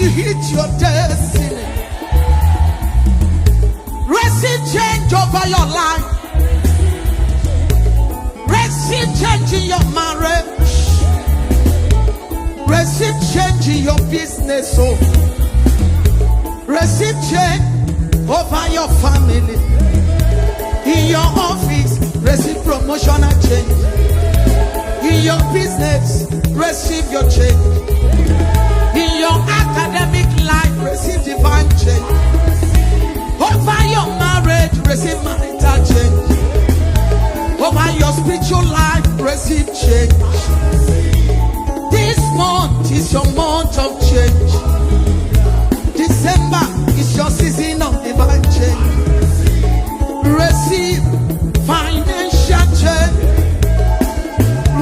you hit your destiny. Receive change over your life. Receive change in your marriage. Receive change in your business. Oh. Receive change over your family. In your office, receive promotional change. In your business, receive your change. In your academic life, receive divine change. Over your marriage, receive marital change. Over your spiritual life, receive change. This month is your month of change. December is your season of divine change. Receive financial change.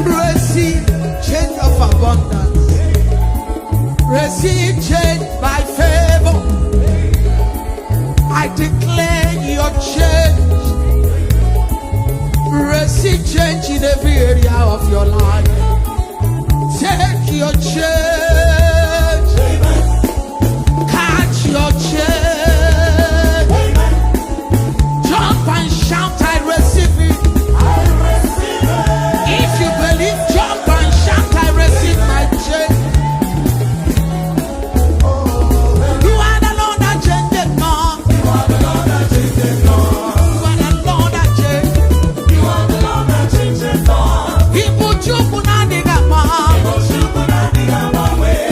Receive change of abundance. Receive change by favor. I declare your change. Receive change in every area of your life. Take your change. Catch your change. Jump and shout, I receive it. If you believe, jump and shout, I receive my change. You are the Lord that changes more. You are the Lord that changes more. You are the Lord that changes. You are the Lord that changes more. People jump and dig up more.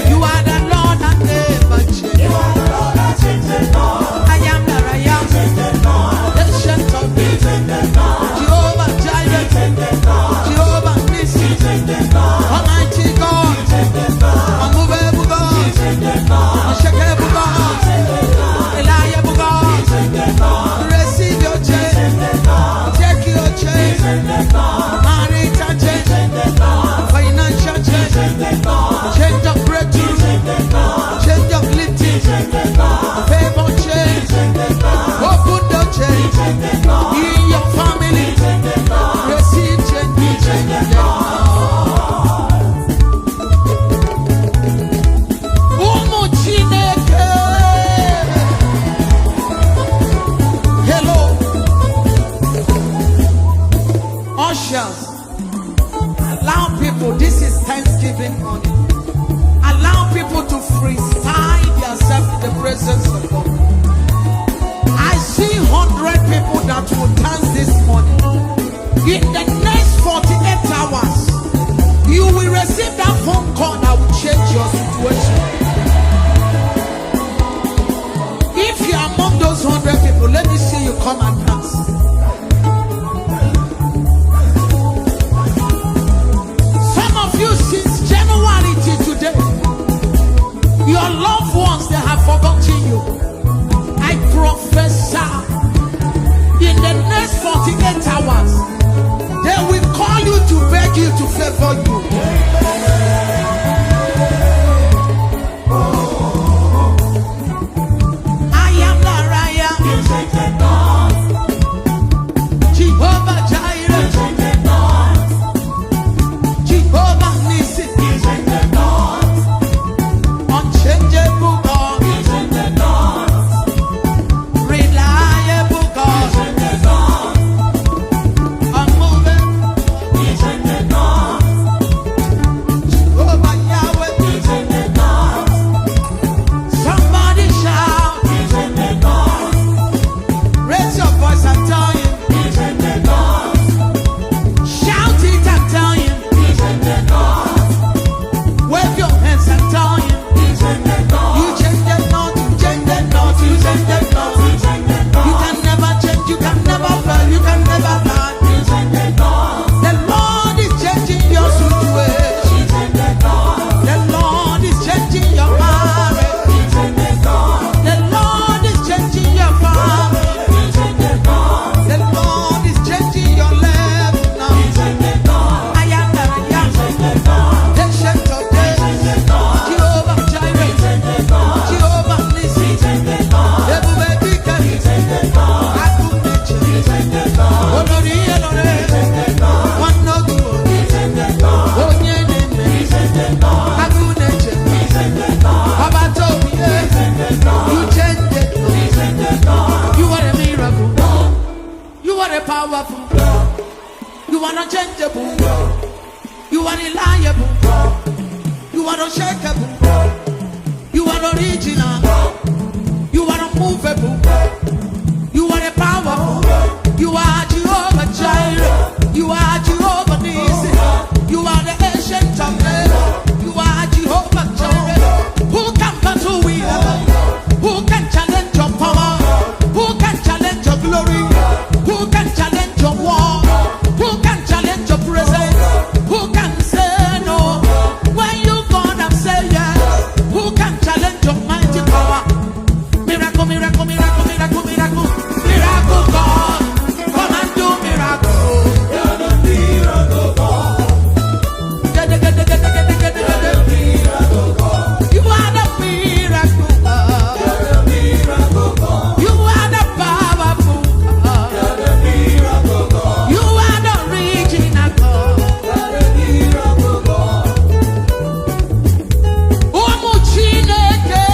You are the Lord that never changes. You are the Lord that changes more. I am that I am. Ancient of days. Jehovah Jireh. Jehovah Nissi. Almighty God. Unmovable God. Unshakable God. Reliable God. Receive your change. Take your change. Marital change. Financial change. Change of breakthrough. Change of lifting. Favor change. Open the change. In your family. Receive change. Umu Chineke. Hello. Ushers. Allow people, this is Thanksgiving morning. Allow people to freestyle themselves in the presence of God. I see 100 people that will dance this morning. In the next 48 hours, you will receive that phone call that will change your situation. If you are among those 100 people, let me see you come and dance. Some of you, since January till today, your loved ones, they have forgotten you. I prophesy, in the next 48 hours, they will call you to beg you to favor you. I am that I am. Jehovah Jireh. Jehovah Nissi. Unchangeable God. Reliable God. Unmovable. undeniable. You are reliable. You are unshakable. You are original. You are unmovable. You are a powerful. You are Jehovah Jireh. You are Jehovah Nissi. You are the ancient of days. You are Jehovah Jireh. Who can battle with you? Who can challenge your power? Who can challenge your glory? Who can challenge your war? Who can challenge your presence? Who can say no when you gone and say yes? Who can challenge your mighty power? Miracle, miracle, miracle, miracle, miracle, miracle God, come and do miracle. You're the miracle God. You are the miracle God. You're the miracle God. You are the powerful God. You're the miracle God. You are the original God. You're the miracle God. Ụmụ Chineke.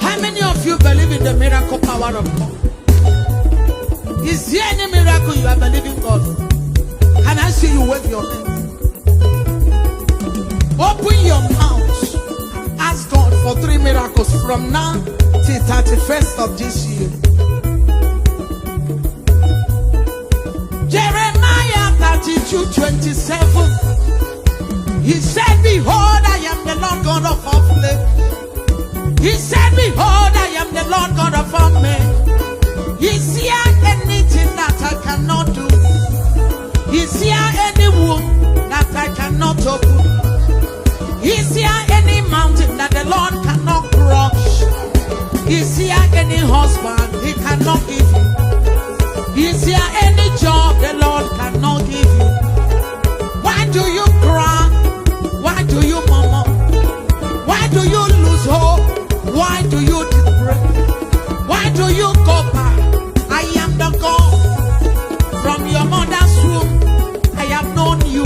How many of you believe in the miracle power of God? Is there any miracle you are believing God for? Can I see you wave your hand? Open your mouth. Ask God for 3 miracles from now till 31st of this year. Jeremiah 32:27. He said, behold, I am the Lord God of all flesh. He said, behold, I am the Lord God of all men. Is there anything that I cannot do? Is there any womb that I cannot open? Is there any mountain that the Lord cannot crush? Is there any husband he cannot give you? Is there any job the Lord cannot give you? Why do you cry? Why do you murmur? Why do you lose hope? Why do you depress? Why do you go back? I am the God. From your mother's womb, I have known you.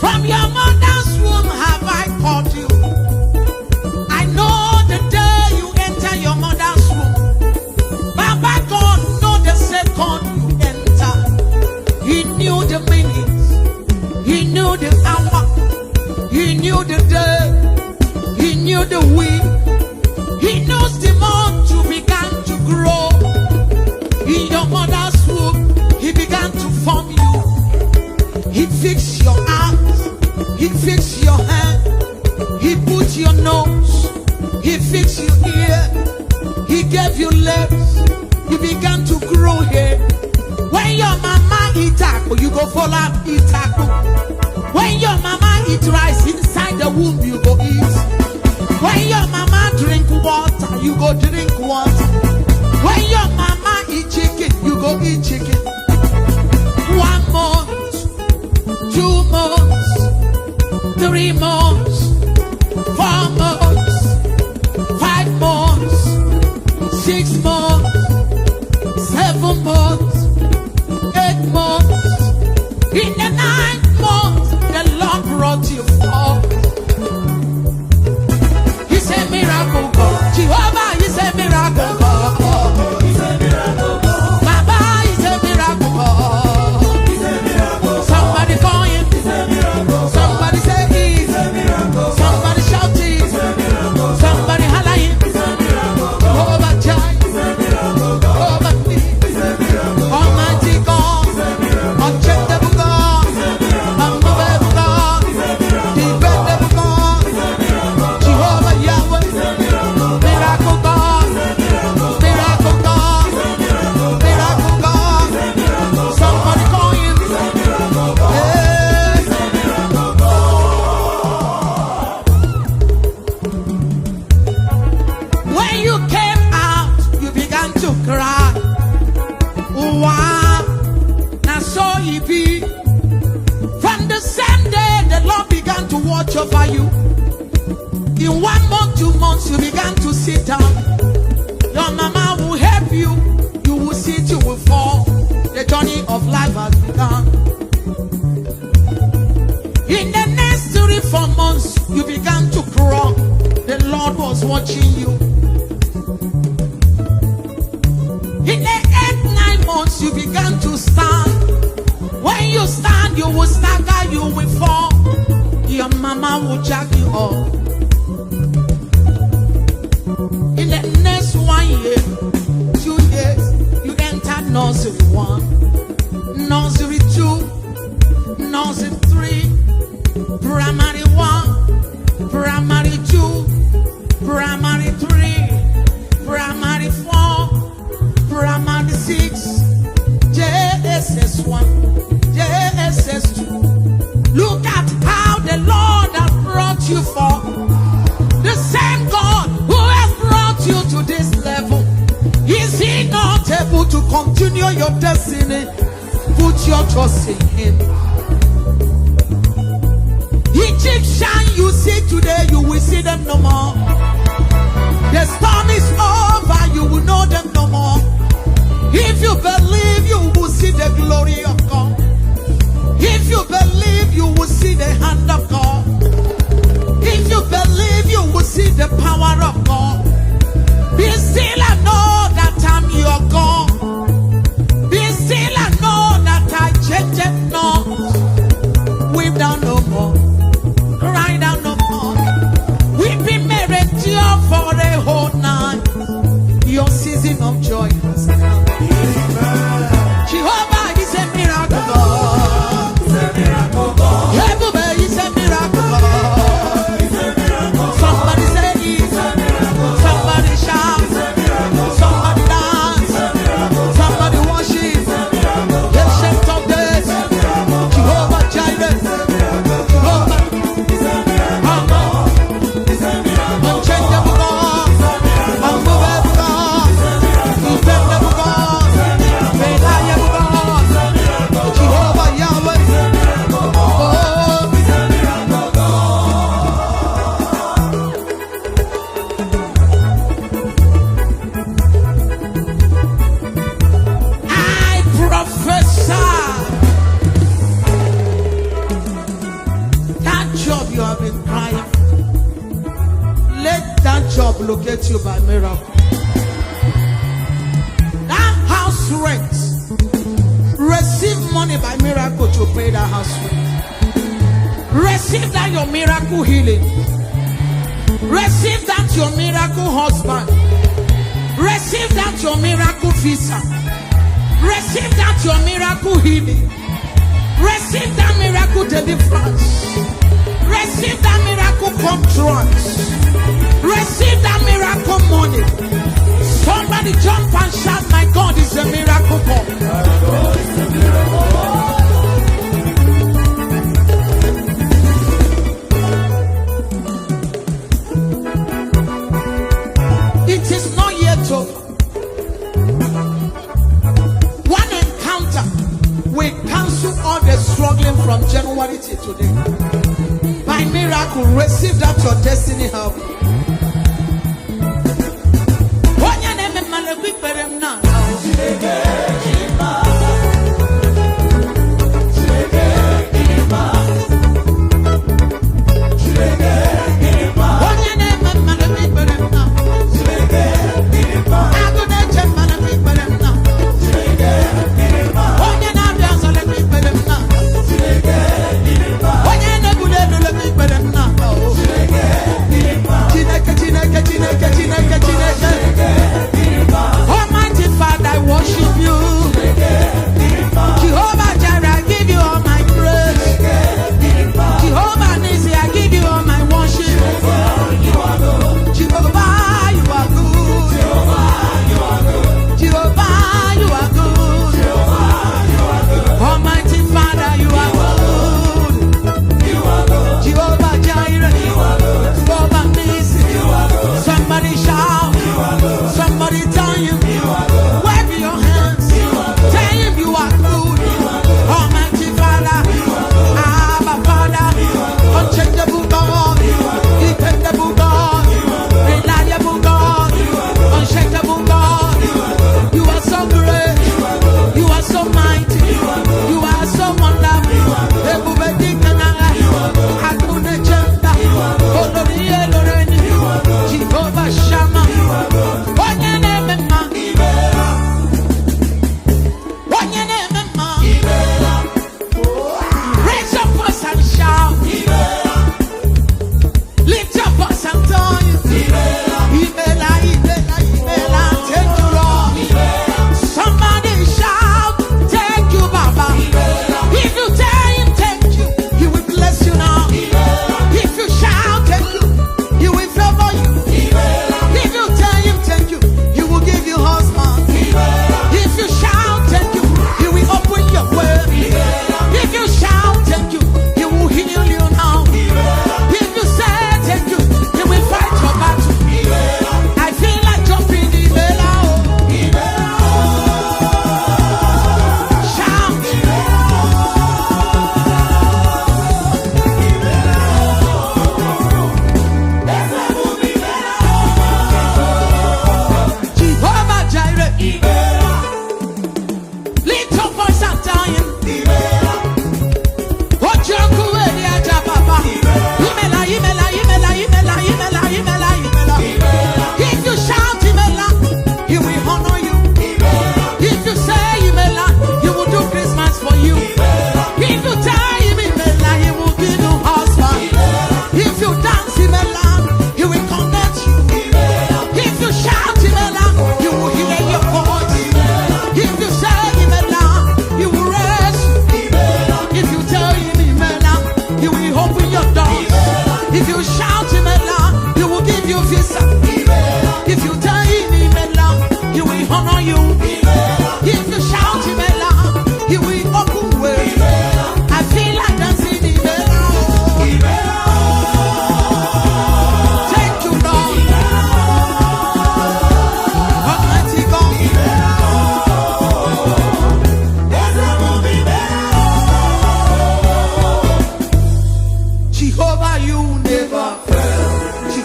From your mother's womb have I called you. I know the day you enter your mother's womb. Baba God know the second you enter. He knew the minutes. He knew the hour. He knew the day. He knew the week. He knows the month you began to grow. In your mother's womb, he began to form you. He fixed your eyes. He fixed your hand. He put your nose. He fixed your ear. He gave you legs. You began to grow hair. When your mama eat apple, you go follow up eat apple. When your mama eat rice inside the womb, you go eat. When your mama drink water, you go drink water. When your mama eat chicken, you go eat chicken. 1 month, 2 months, 3 months, 4 months, 5 months, 6 months, 7 months, 8 months. In the 9th month, the Lord brought you forth. He's a miracle God. Jehovah is a miracle God. He's a miracle God. Baba is a miracle God. He's a miracle God. Somebody call him. He's a miracle God. Somebody say he's a miracle God. Somebody shout he's a miracle God. Somebody holler him. He's a miracle God. Jehovah Jireh. He's a miracle God. Jehovah Nissi. He's a miracle God. Almighty God. He's a miracle God. Unchangeable God. He's a miracle God. watch over you. In 1 month, 2 months, you began to sit down. Your mama will help you. You will sit, you will fall. The journey of life has begun. In the next 3, 4 months, you began to crawl. The Lord was watching you. In the 8, 9 months, you began to stand. When you stand, you will stagger, you will fall. Your mama will jack you up. In the next 1 year, 2 years, you enter nursery 1, nursery 2, nursery 3, primary 1, primary 2, primary 3, primary 4, primary 6, JSS 1, JSS 2. Look at how the Lord has brought you for. The same God who has brought you to this level, is he not able to continue your destiny? Put your trust in him. Egyptian you see today, you will see them no more. The storm is over, you will know them no more. If you believe, you will see the glory of God. If you believe, you will see the hand of God. If you believe, you will see the power of God. Be still and know that I'm your God. Be still and know that I change it not. Weep down no more, cry down no more. Weeping may endure for a whole night. Your season of joy has come. Jehovah is a miracle God. Jehovah is a miracle God. Somebody say it. Somebody shout. Somebody dance. Somebody worship. Ancient of days. Jehovah Jireh. Jehovah. Unchangeable God. Unmovable God. Dependable God. Reliable God. Jehovah Yahweh. I prophesy that job you have been crying, let that job locate you by miracle. That house rent, receive money by miracle to pay that house rent. Receive that your miracle healing. Receive that your miracle husband. Receive that your miracle visa. Receive that your miracle healing. Receive that miracle deliverance. Receive that miracle contract. Receive that miracle money. Somebody jump and shout, my God is a miracle God. It is not yet over. One encounter will cancel all the struggling from January till today. By miracle, receive that your destiny help. Almighty Father, I worship you.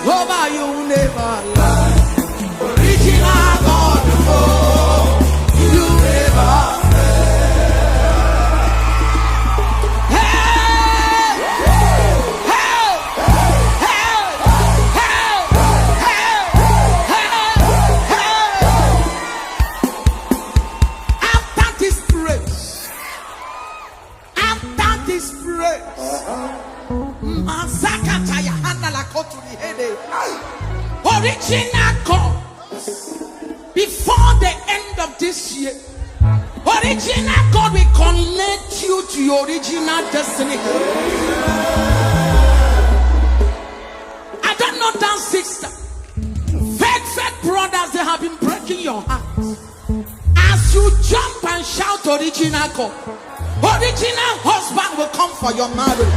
Over you never lie. Original God, oh, you never fail. Hey, hey, hey. After this praise, Masakataya handala kotu ni hede. Original God. Before the end of this year, original God will connect you to your original destiny. I don't know that sister. Fake brothers, they have been breaking your heart. As you jump and shout original God, original husband will come for your marriage.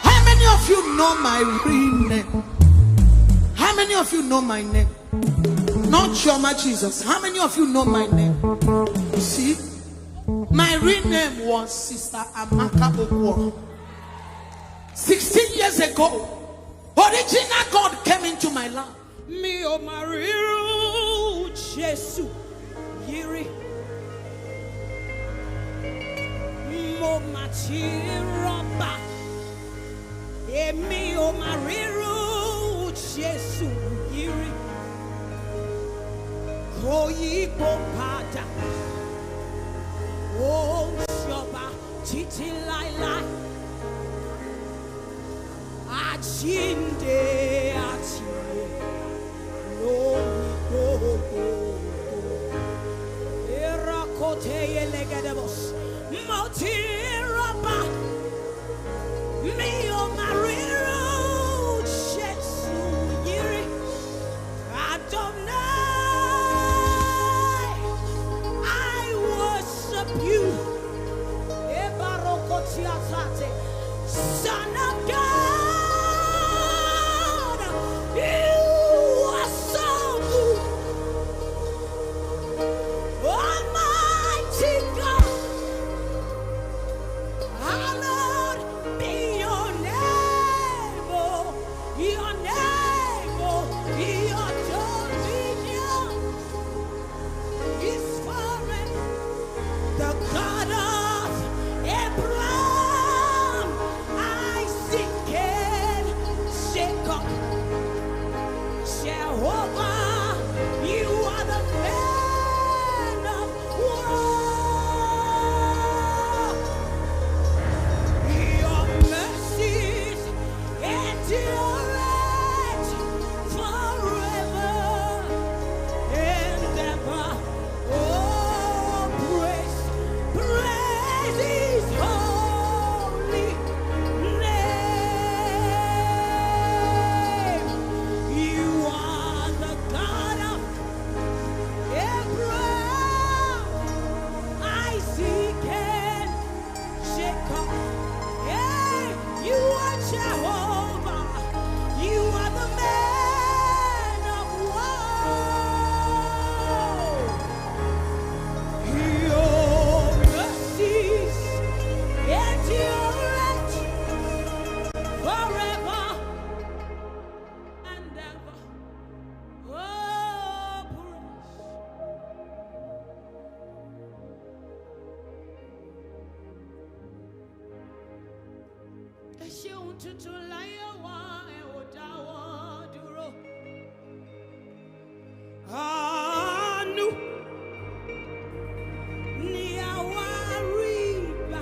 How many of you know my real name? How many of you know my name? Not Chioma Jesus. How many of you know my name? You see, my real name was Sister Amaka Okwo. 16 years ago, original God came into my life. Mi o mariru Jesu yiri mo machiraba mi o mariru Jesu yiri koyi popada o shoba titi laila achinde achinde I worship you, Son of God. You are so good. Almighty God, hallowed be your name, your dominion is forever. The God of Abraham, Isaac, and Jacob, Jehovah, you are the man of war. Your mercies endure forever and ever. Oh, praise His holy name. You are the God of Abraham, Isaac, and Jacob. Yeah, you are Jehovah. You are the man of war. Your mercies endure forever and ever. Oh, praise. Ẹ ṣeun tuntun láyé wa, ẹ ò dáwọ́ dúró. Àánú ni àwa rí gbà.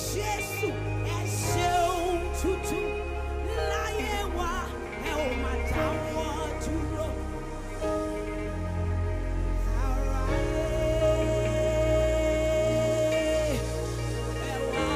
Jésù, ẹ ṣeun tuntun láyé wa, ẹ ò máa dáwọ́ dúró. Aráyé, ẹ wá.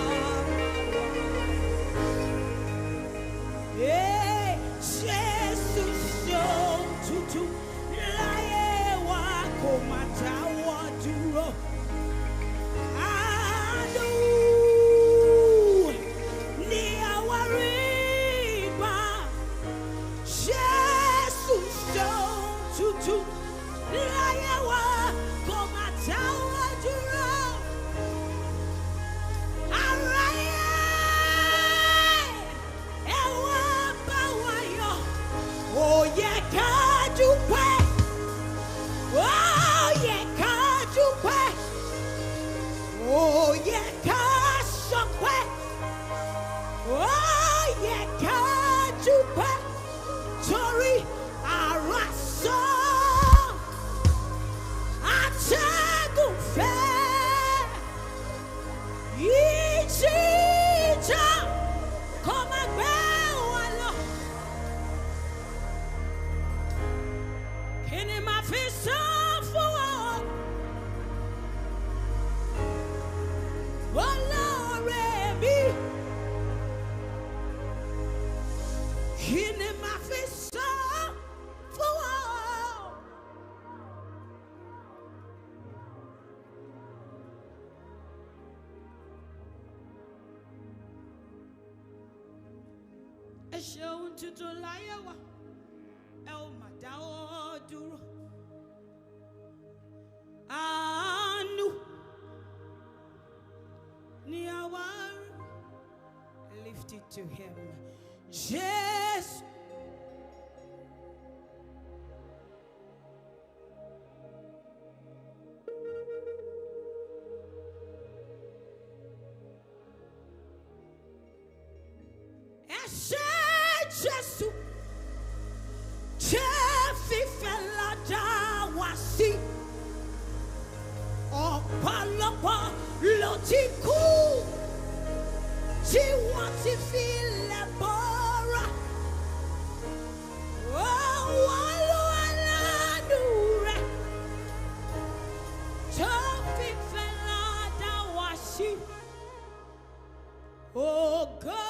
tutu layewa el madao duro anu ni awar. Lift it to him. Jesus. Jesus, Chefi fella da wasi, opalopo lotiku, ti wati file bora, walu alanure, Chefi fella da wasi, oh God.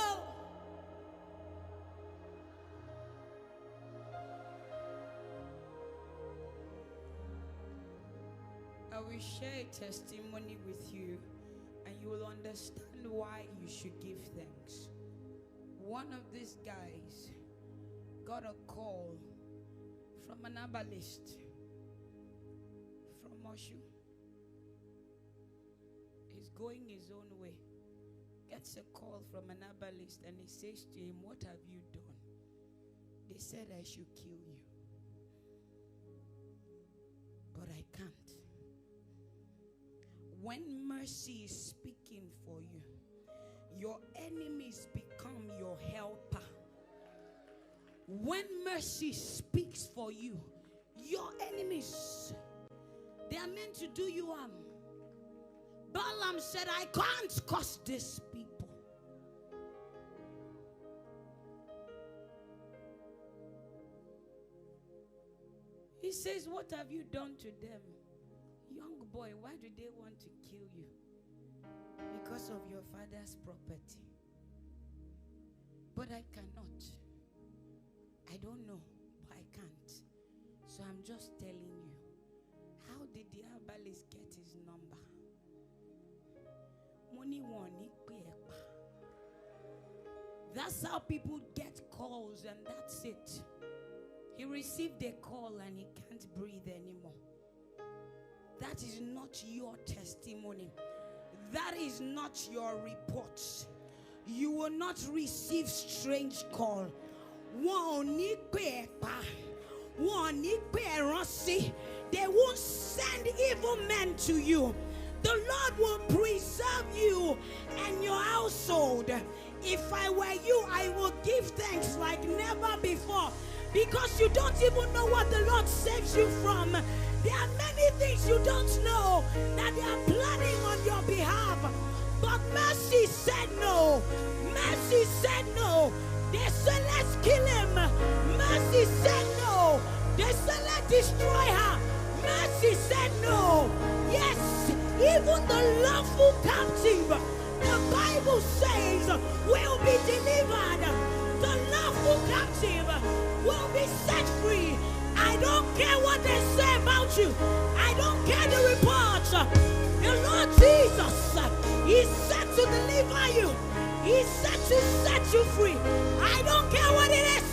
I will share a testimony with you, and you will understand why you should give thanks. One of these guys got a call from an herbalist from Moshu. He's going his own way. Gets a call from an herbalist, and he says to him, "What have you done?" They said, "I should kill you, but I can't." When mercy is speaking for you, your enemies become your helper. When mercy speaks for you, your enemies, they are meant to do you harm. Balaam said, "I can't curse these people." He says, "What have you done to them? Young boy, why do they want to kill you? Because of your father's property. But I cannot. I don't know, but I can't. So I'm just telling you. How did the herbalist get his number? Money one. That's how people get calls, and that's it. He received a call and he can't breathe anymore. That is not your testimony. That is not your report. You will not receive strange call. They won't send evil men to you. The Lord will preserve you and your household. If I were you, I will give thanks like never before, because you don't even know what the Lord saves you from. There are many things you don't know that they are planning on your behalf. But mercy said no. Mercy said no. They said, "Let's kill him." Mercy said no. They said, "Let's destroy her." Mercy said no. Yes, even the lawful captive, the Bible says, will be delivered. The lawful captive will be set free. I don't care what they say about you. I don't care the reports. The Lord Jesus, He's set to deliver you. He's set to set you free. I don't care what it is.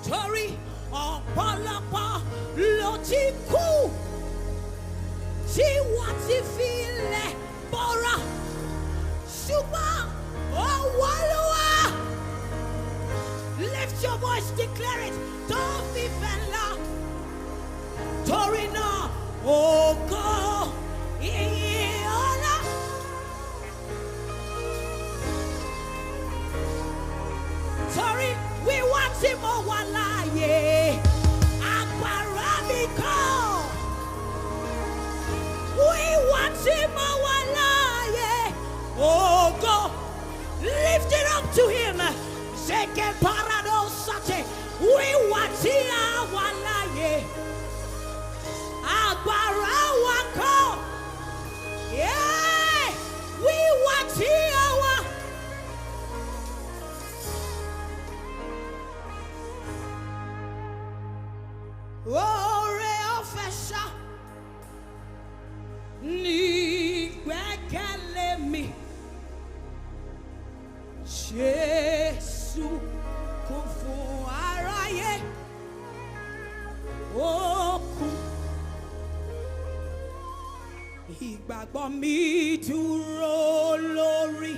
Tori Opalapa Lotiku Tiwati File Bora Shuba Owalua. Lift your voice, declare it. Tofi Fela Torina Ogo Iola. Sorry, we want him Owalaye Aquaramiko. We want him Owalaye. Oh God, lift it up to him. Zeke Paradosate. We want him Owalaye. Jésù kò fún aráyé, ó kú. Ìgbàgbọ́ mi dúró lórí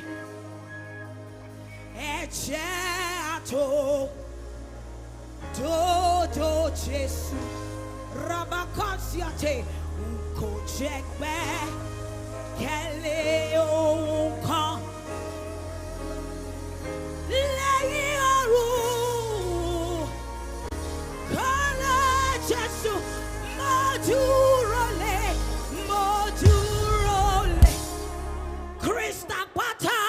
ẹ̀jẹ̀ àtòdodo Jésù. Rabakasiate kò jẹ́ gbẹ́kẹ̀lé ohun kan lẹ́yìn ọ̀run. Kọ́lá Jésù mo dúró lé, mo dúró lé. Krista pátá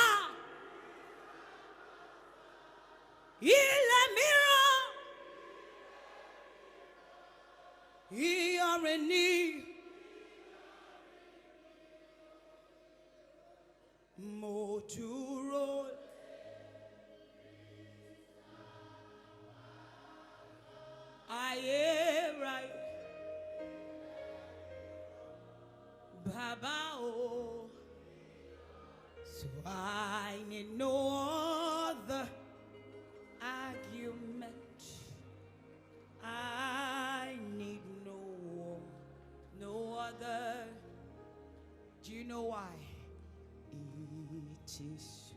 ilẹ̀ mìíràn ìyọrin ní. Mo dúró ayérayé, Baba oh, so I need no other argument. I need no other. Do you know why? It is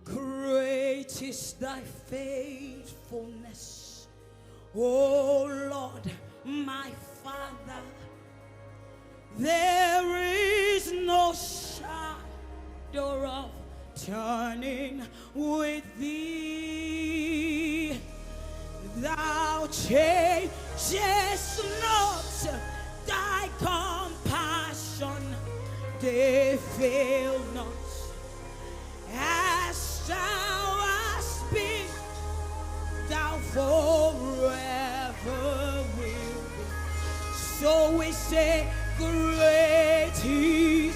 great is thy faithfulness, O Lord, my Father. There is no shadow of turning with thee. Thou changest not, thy compassion, they fail not. As thou hast been, thou forever will be. So we say, great is.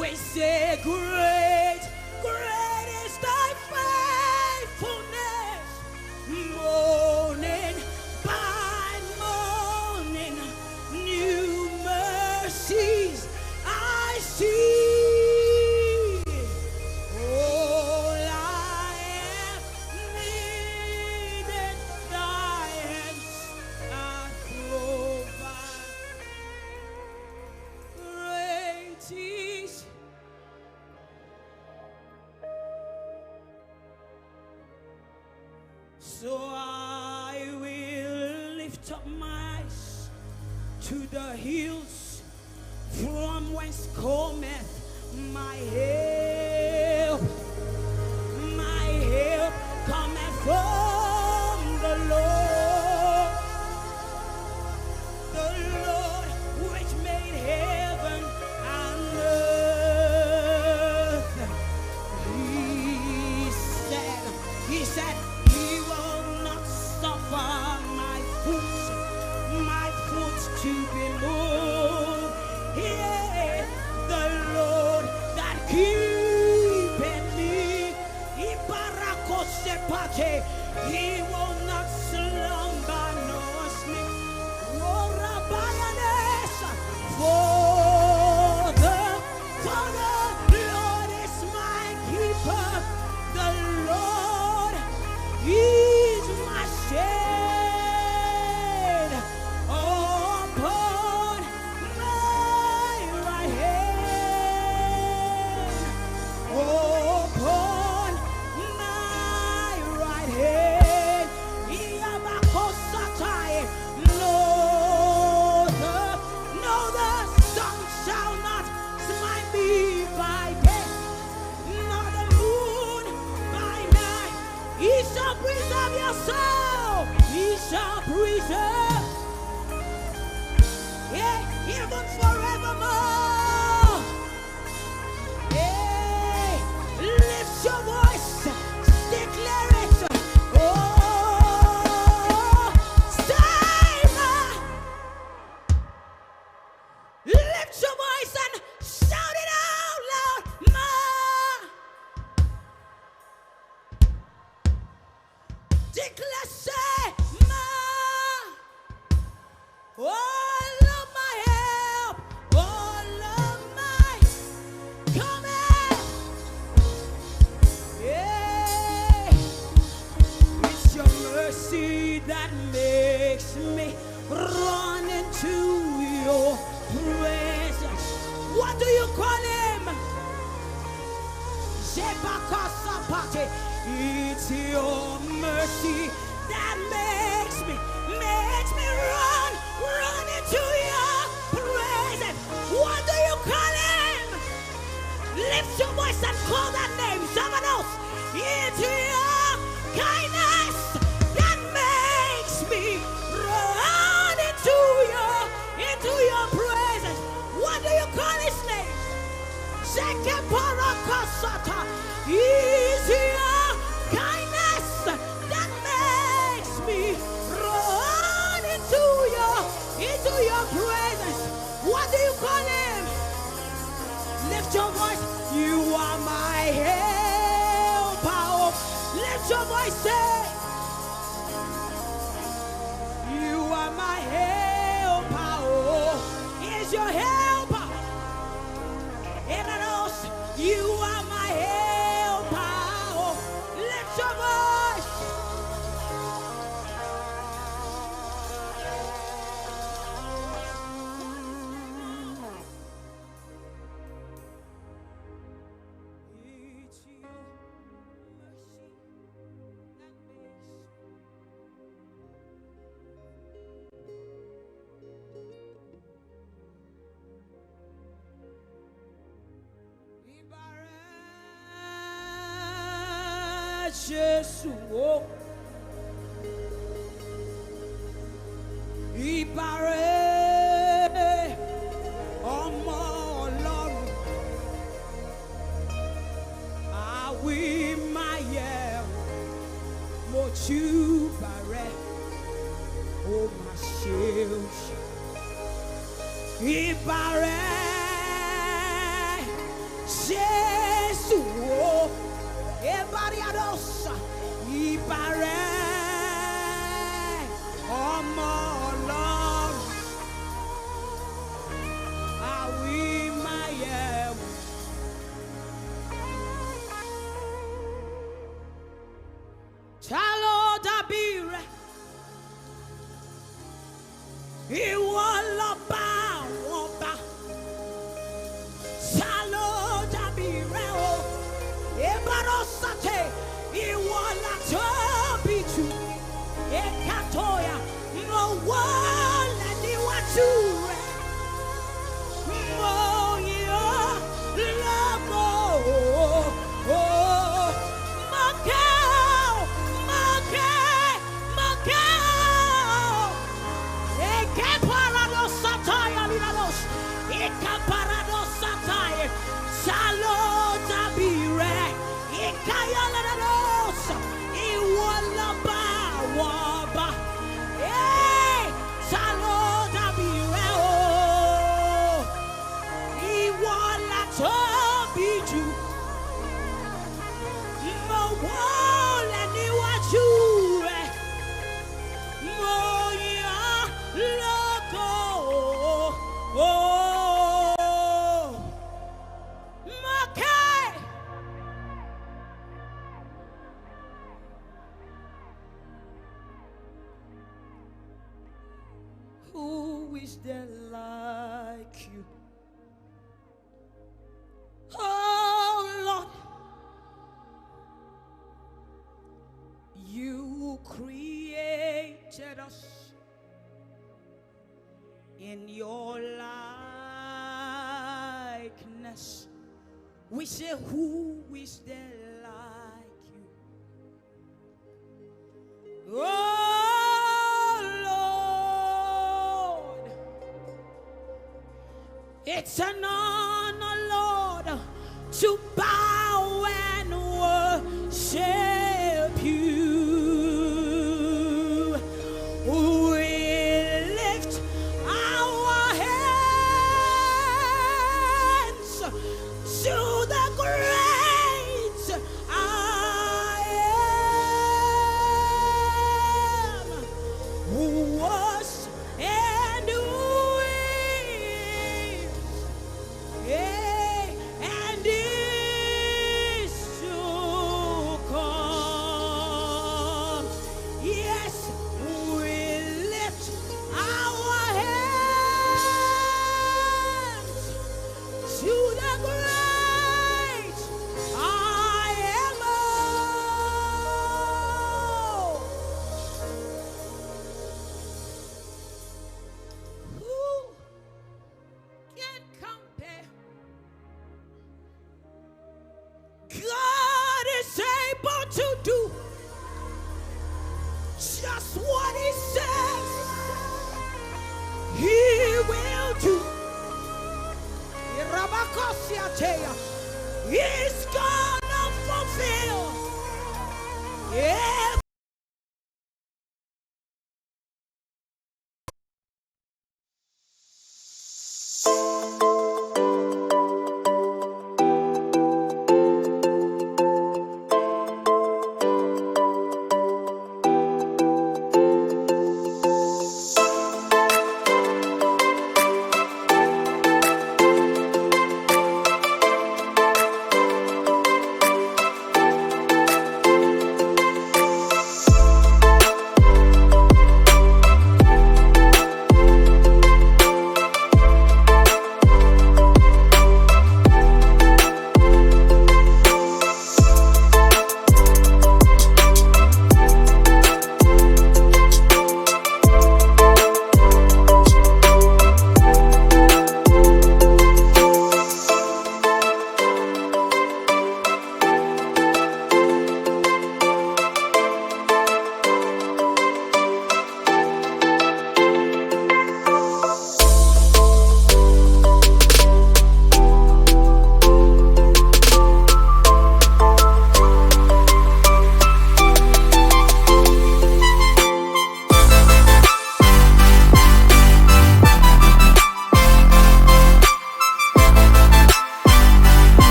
We say, great, great is thy faithfulness. Morning by morning, new mercies I see. All I have needed, thy hands have provided. Great is so I will lift up my eyes to the hills, from whence cometh my help. My help cometh from the Lord which made heaven and earth. He said, He will not suffer my foot to be moved. Yeah, the Lord that keeps mercy that makes me run into your presence. What do you call him? It's your mercy that makes me run into your presence. What do you call him? Lift your voice and call that name. Someone else. It's your kindness that makes me run into your presence. What do you call his name? Is your kindness that makes me run into your presence. What do you call him? Lift your voice. You are my helper. Lift your voice. Say, you are my helper. Is your helper? You are my helper. Lift your voice. It's your mercy that Jésù o, ìbàrẹ̀ ọmọ Ọlọ́run, àwí máa yẹ mo júbà rẹ̀, ó máa ṣe o ṣe. Ìbàrẹ̀ Jésù o. Ebariadosa, ìbàrẹ̀ ọmọ Ọlọ́run, àwí máa yẹ wò. Ta ló dàbí rẹ̀? Ìwọ lọba àwọn ọba. Ta ló dàbí rẹ̀ o? Ebarosate, iwala tobitu, ekatoya, no wala ni wature, moyo lamo, makao, eke paradosataya linados, eka paradosataya, salo dabire. Ikayalaradosa, iwalaba waba, saloda bireo, iwala tobiju, mawala niwajure, moya loko, who is there like you? Oh Lord, you created us in your likeness. We say, who is there like you? Oh Lord, it's an honor, Lord, to bow and worship you. We lift our hands to the great I am, who was and who is, and is to come. Yes, He's gonna fulfill. Yeah.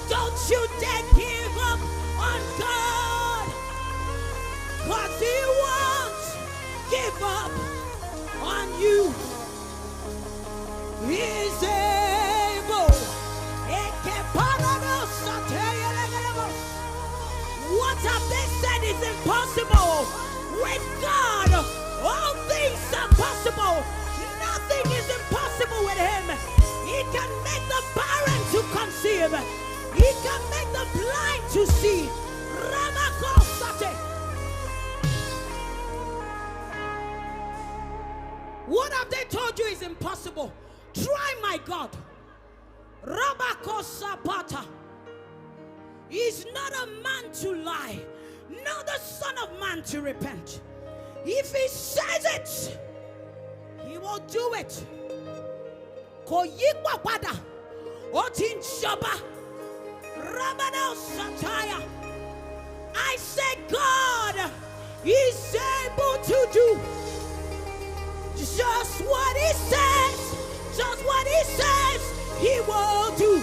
Don't you dare give up on God, 'cause He won't give up on you. He's able. What have they said is impossible? With God, all things are possible. Nothing is impossible with Him. He can make the barren to conceive. He can make the blind to see. What have they told you is impossible? Try my God. Rabakosapata. He's not a man to lie, nor the Son of Man to repent. If He says it, He will do it. Koyikwapada. Otin Shaba. Rabano Sataya. I say God is able to do just what He says. Just what He says He will do.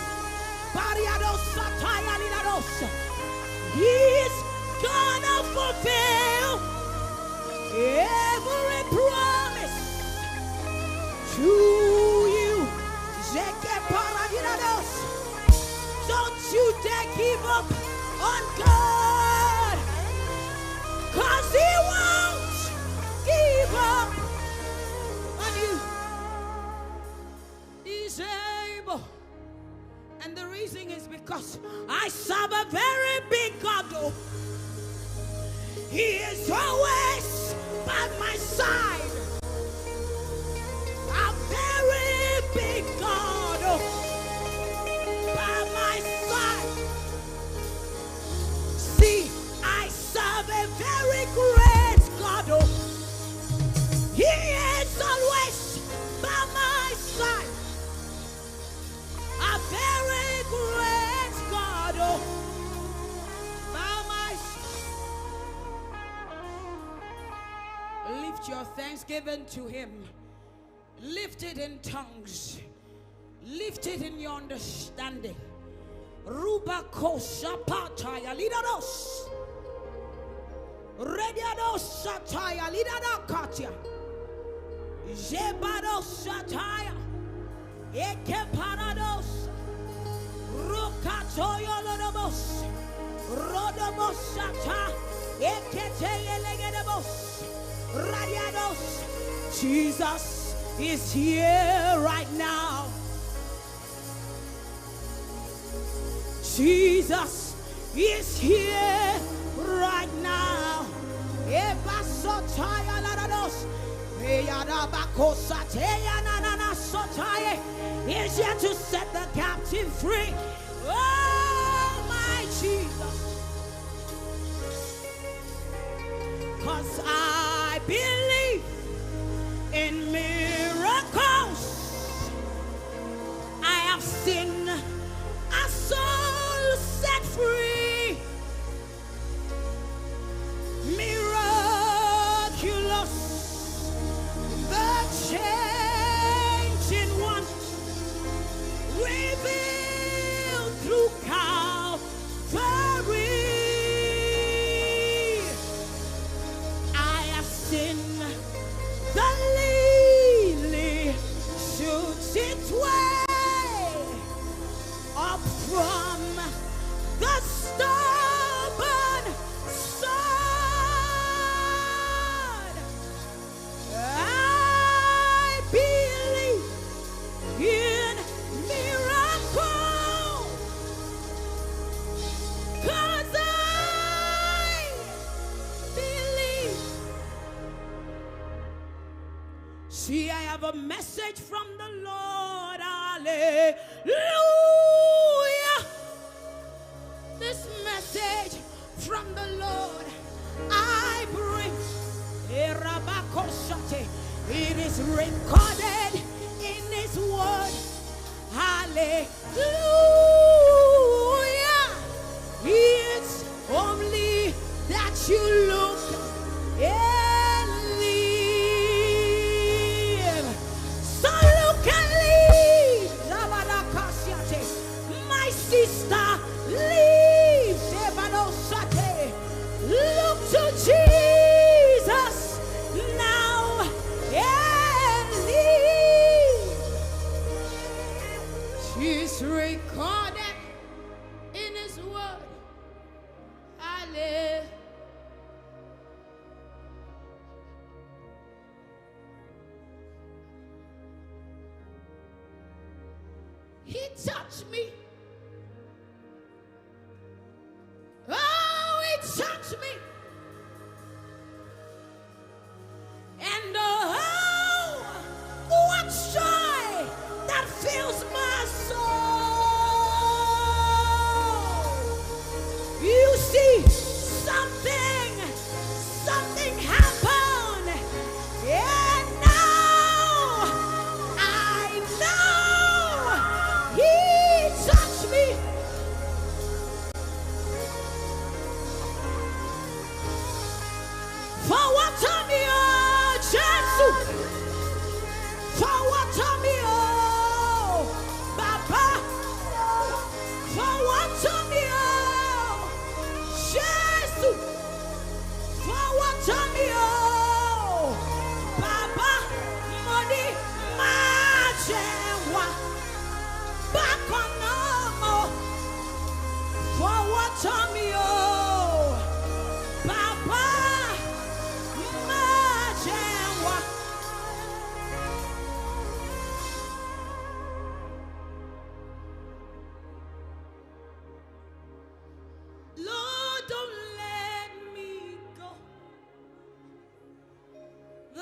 He's gonna fulfill every promise to to you. Don't you dare give up on God, 'cause He won't give up on you. He's able. And the reason is because I serve a very big God. Oh. He is always by my side. A very big God. Oh. By my side. See, I serve a very great God. Oh. He is always by my side. A very great God. Oh. By my side. Lift your thanksgiving to Him. Lift it in tongues. Lift it in your understanding. Ruba kosha pataya lidados. Rediados sataya lidada katia. Jebados sataya. Eke parados. Rukatoyo lodobos. Rodobos sata. Eke teyelegedebos. Radiados. Jesus is here right now. Jesus is here right now. He's here to set the captive free. Oh, my Jesus. 'Cause I believe in miracles. I have seen a soul set free. Miraculous, the changing one, revealed through Calvary. I have seen the lily shoots its way up from the stubborn sod. I believe in miracles, 'cause I believe. See, I have a message from the Lord. Hallelujah. This message from the Lord I bring. It is recorded in His word. Hallelujah. It's only that you look and live. So look and live. My sister, live. Look to Jesus now and live. She's recorded in His word. Hallelujah.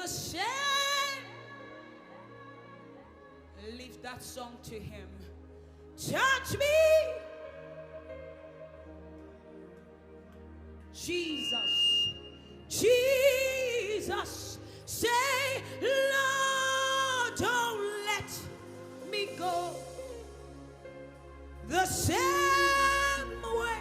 same. Lift that song to him. Touch me, Jesus, Jesus. Say, Lord, don't let me go the same way.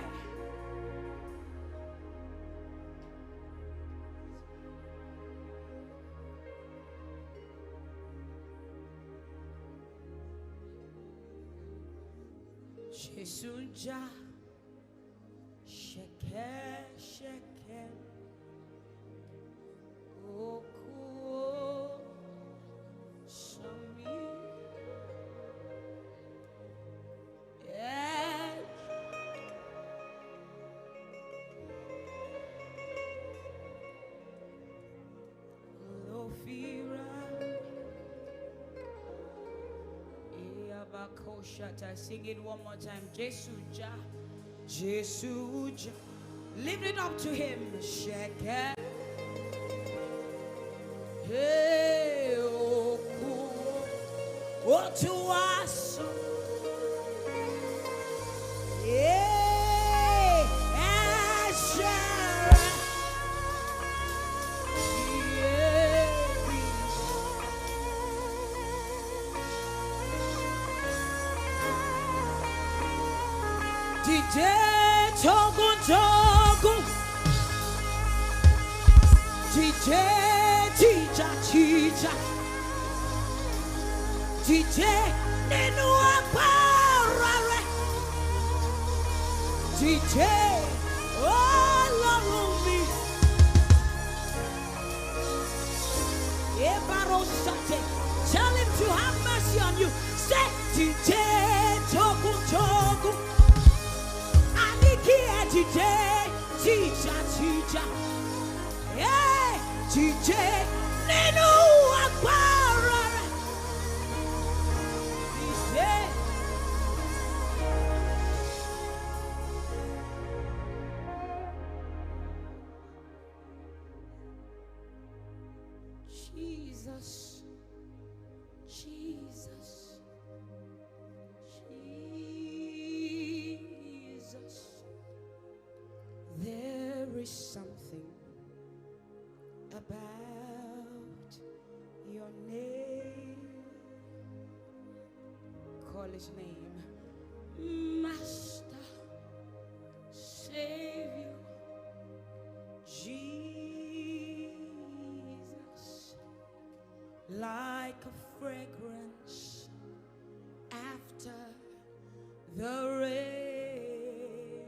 Jesuja, shekel, shekel, oku, shami, yeah. Lofira, Iyabakoshata. Sing it one more time. Jesuja, Jesuja. Lift it up to him. Shekel. Hey, oku, otu aso. Yeah, Asher. DJ Togun Togun, DJ Teacher Teacher, DJ Ninu Akbarare, DJ Ọlọ́run mi, Ebarosate. Tell him to have mercy on you. Say DJ Togun Togun. Today, teacher, teacher, yeah, today, Ninu Akbarara. He said, Jesus, Jesus, Jesus. There is something about your name. Call his name. Master, Savior, Jesus. Like a fragrance after the rain.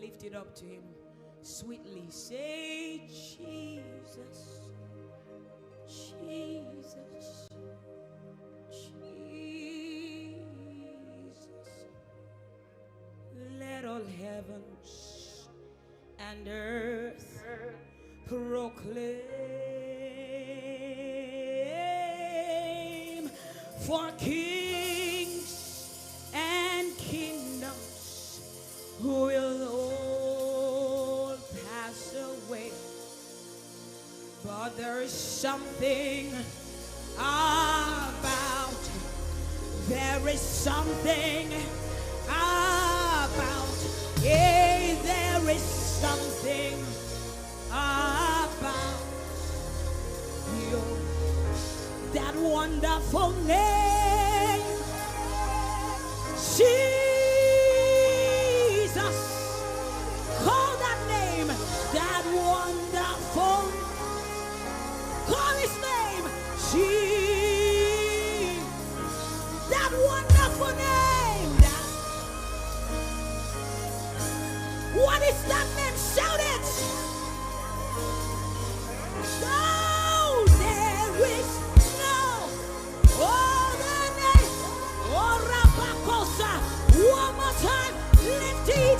Lift it up to him. Sweetly say, Jesus, Jesus, Jesus. Let all heavens and earth proclaim, for kings and kingdoms will all pass away, but there is something about, there is something about, yeah, there is something about you, that wonderful name, Jesus. Call that name, that wonderful, call his name, Jesus, that wonderful name, that, what is that name? Shout it. No, there is no other name. Oh, Rapakosa, one more time, lift it.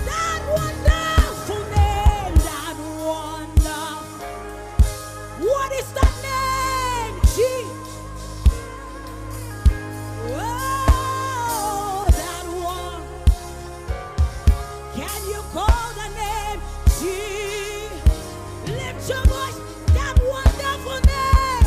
That wonderful name, that wonderful. What is that name? Jesus. Oh, that one. Can you call the name? Jesus. Lift your voice. That wonderful name.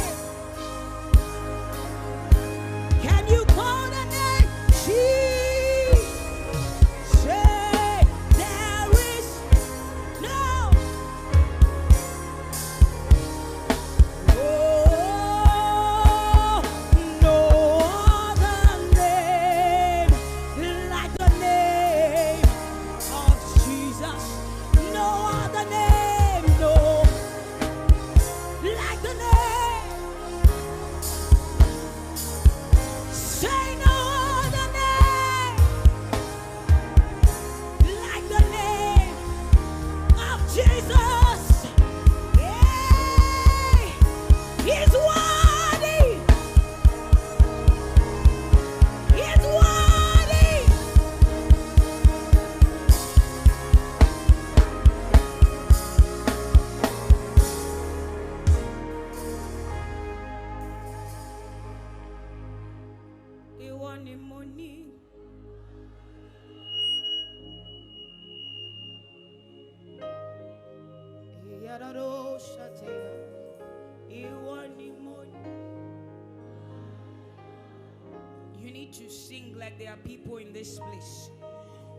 You need to sing like there are people in this place.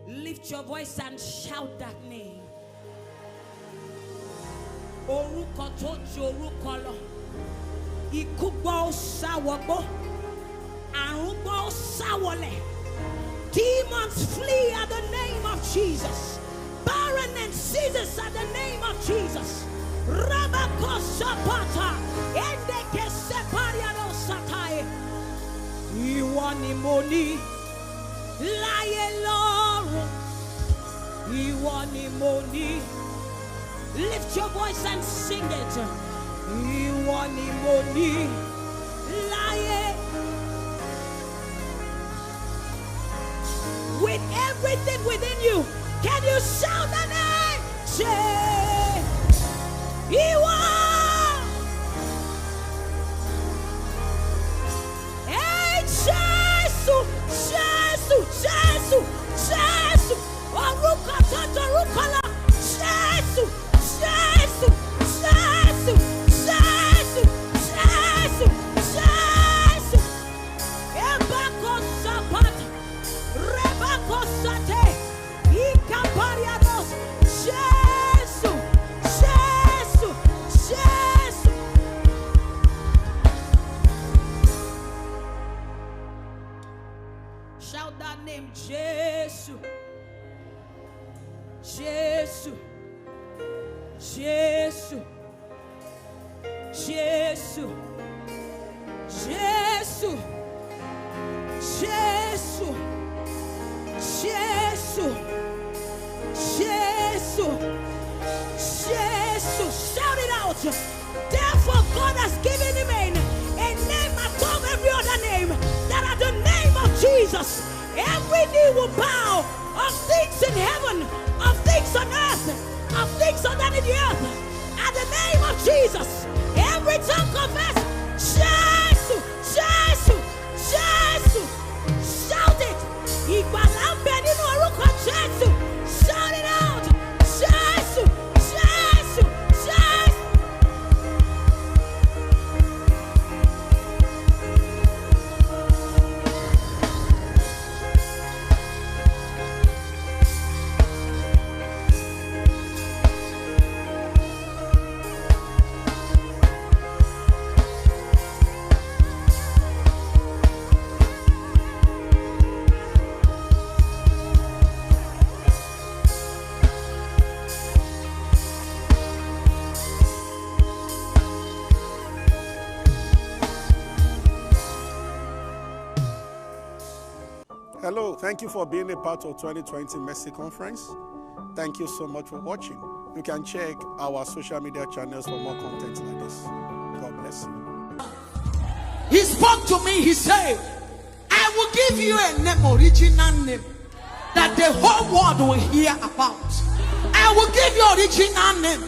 Lift your voice and shout that name. Orúkọ tó ju orúkọ lọ. Ikú gbọ́ ó sá wọgbó. Àrùn gbọ́ ó sá wọlẹ̀. Demons flee at the name of Jesus. Barrenness ceases at the name of Jesus. Rabako sapata. Endeke separiado satae. Ìwọ ni mo ní láyé lọ́run. Ìwọ ni mo ní. Lift your voice and sing it. Ìwọ ni mo ní láyé. With everything within you, can you shout the name? Say, ìwọ. Hey, Jésù, Jésù, Jésù, Jésù. Orúkọ tó dorúkọ lọ. Jésù, Jésù, Jésù, Jésù, Jésù, Jésù. Ebako sapata, rebako sate, ikapariados. Jésù, Jésù, Jésù. Shout that name, Jésù, Jésù. Jésù, Jésù, Jésù, Jésù, Jésù, Jésù, Jésù. Shout it out. Therefore God has given him a name above every other name, that at the name of Jesus every knee will bow, of things in heaven, of things on earth, of things under the earth. At the name of Jesus, every tongue confess, Jesus, Jesus, Jesus. Shout it. Ìgbàlà nínú orúkọ Jésù. Shout it out. Jésù, Jésù, Jésù. Hello, thank you for being a part of 2020 Mercy Conference. Thank you so much for watching. You can check our social media channels for more content like this. God bless you. He spoke to me, he said, I will give you a name, original name, that the whole world will hear about. I will give you original name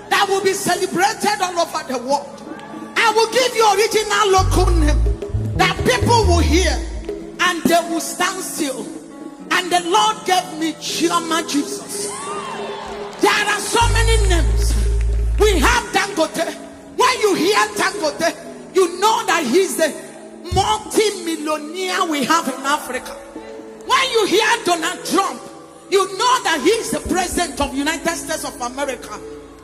that will be celebrated all over the world. I will give you original local name that people will hear and they will stand still. And the Lord gave me Chioma Jesus. There are so many names. We have Dangote. When you hear Dangote, you know that he's the multi-millionaire we have in Africa. When you hear Donald Trump, you know that he's the president of the United States of America.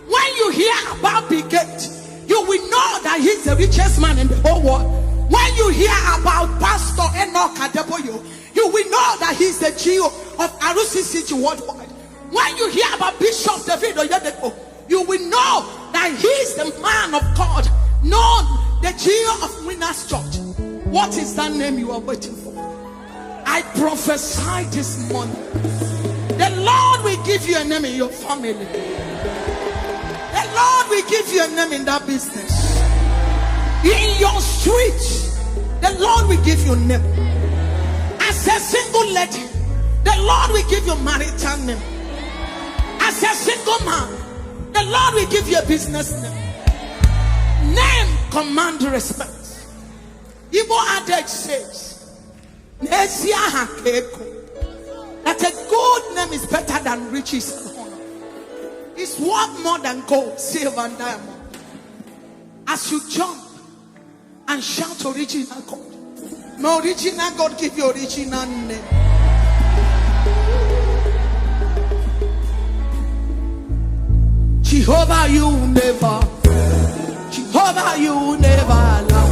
When you hear about Bill Gates, you will know that he's the richest man in the whole world. When you hear about Pastor Enoch Adeboyo, you will know that he's the GO of RCCG worldwide. When you hear about Bishop David Oyedepo, you will know that he's the man of God, known the GO of Winners Church. What is that name you are waiting for? I prophesy this morning, the Lord will give you a name in your family. The Lord will give you a name in that business. In your street, the Lord will give you a name. As a single lady, the Lord will give you a marital name. As a single man, the Lord will give you a business name. Name command respect. Igbo adage says, that a good name is better than riches and honor. It's worth more than gold, silver, and diamond. As you jump and shout original God, may original God give you original name. Jehovah, you never, Jehovah, you never lie.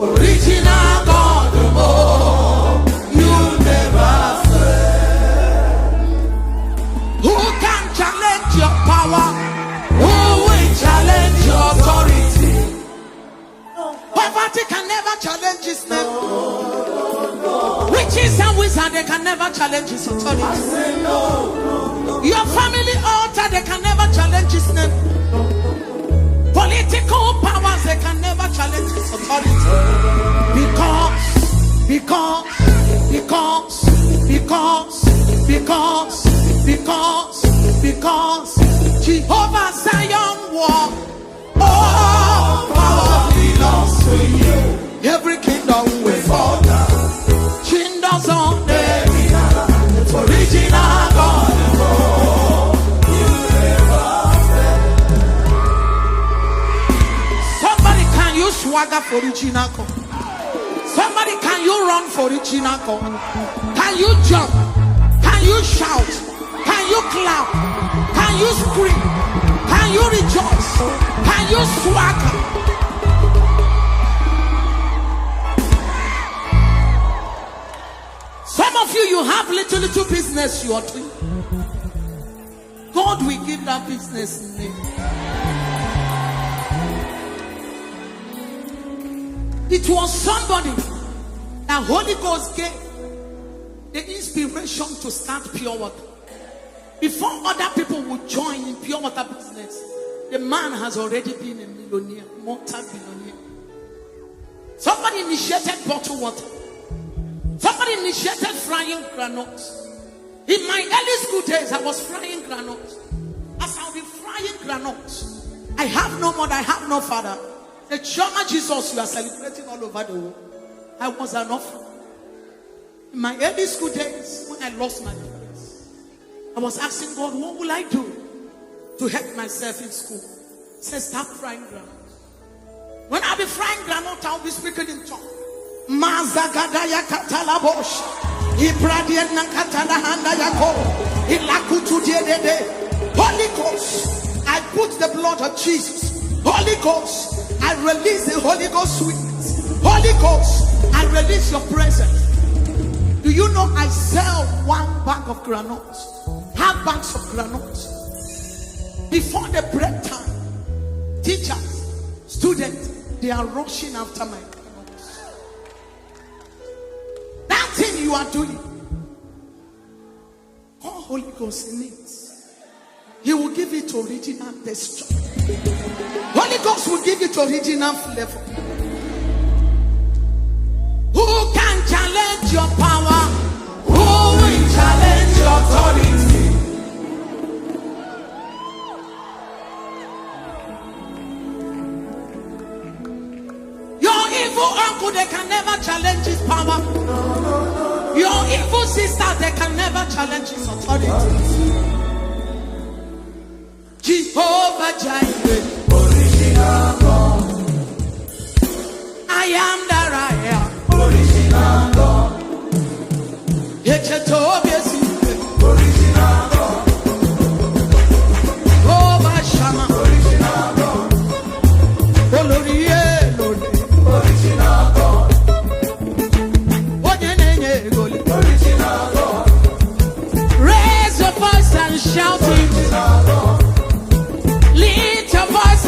Original God, oh, you never fail. Who can challenge your power? Who will challenge your authority? Poverty can never challenge his name. Witches and wizards, they can never challenge his authority. Your family altar, they can never challenge his name. Political powers, they can never challenge his authority. Because Jehovah Zion walk, all power belongs to you. Every kingdom will fall down. Kingdoms on the original God. You never fail. Somebody, can you swagger for original God? Somebody, can you run for original God? Can you jump? Can you shout? Can you clap? Can you scream? Can you rejoice? Can you swagger? Some of you have little business you are doing. God will give that business name. It was somebody that Holy Ghost gave the inspiration to start Pure Water. Before other people would join in pure water business, the man has already been a millionaire, multi-billionaire. Somebody initiated bottled water. Somebody initiated frying granules. In my early school days, I was frying granules. As I'll be frying granules, I have no mother, I have no father. The Chama Jesus you are celebrating all over the world. I was an orphan. In my early school days, when I lost my parents, I was asking God, what will I do to help myself in school? He said, start frying granules. When I'll be frying granules, I'll be speaking in tongues. Mazagadaya katalabosh. Ibradiena katalahanda yako. Ilakutu diedede. Holy Ghost, I put the blood of Jesus. Holy Ghost, I release the Holy Ghost sweetness. Holy Ghost, I release your presence. Do you know I sell 1 bag of granules? Half bags of granules. Before the break time, teachers, students, they are rushing after my granules. That thing you are doing, all Holy Ghost needs, He will give it original texture. Holy Ghost will give it original flavor. Who can challenge your power? Who will challenge your authority? Your evil uncle, they can never challenge his power. Your evil sister, they can never challenge his authority. Jehovah Jireh, original God. I am that I am, original God. Original God. Oh, Bashama, original God. Olorie, original God. Original God. Raise your voice and shout it. Original God. Lift your voice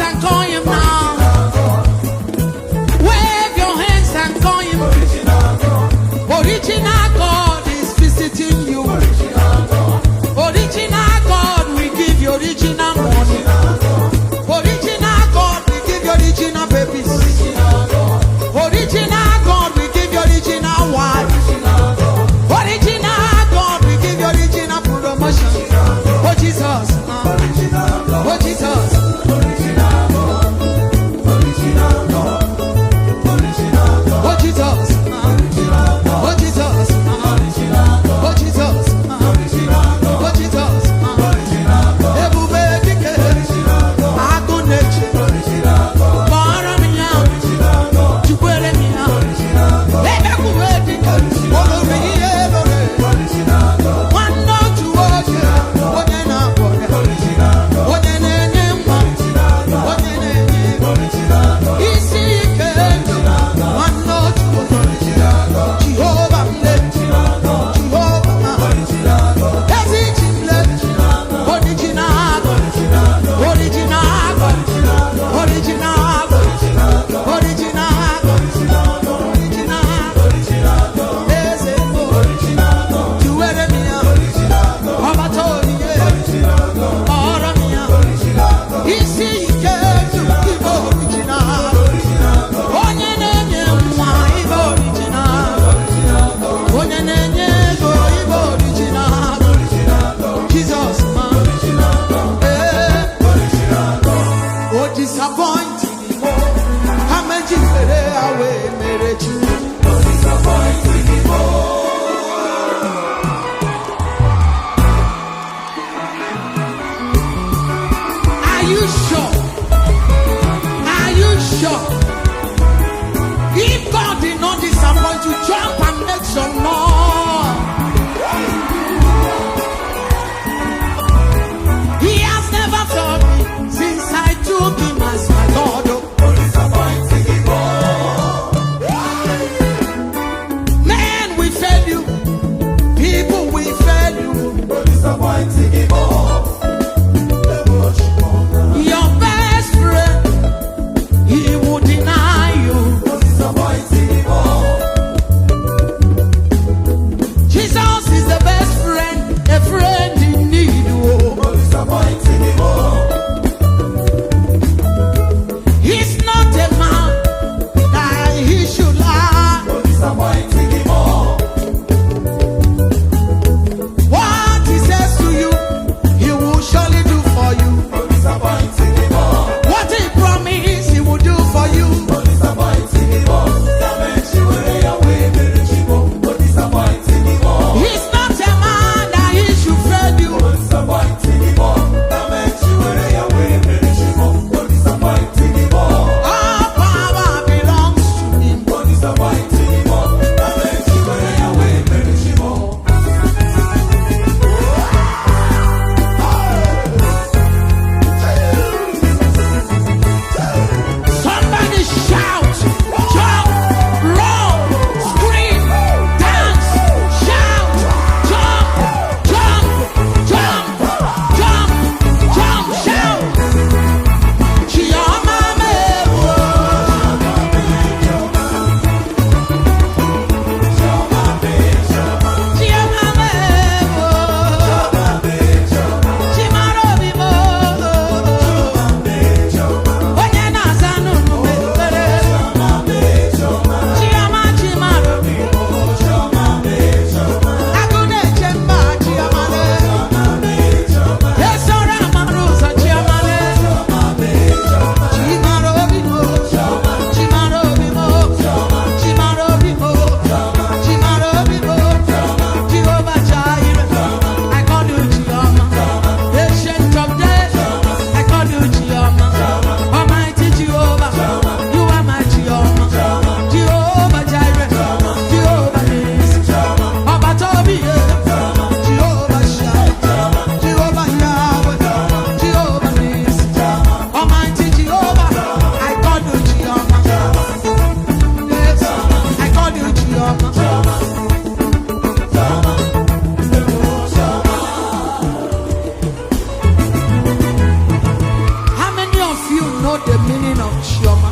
know the meaning of Chioma.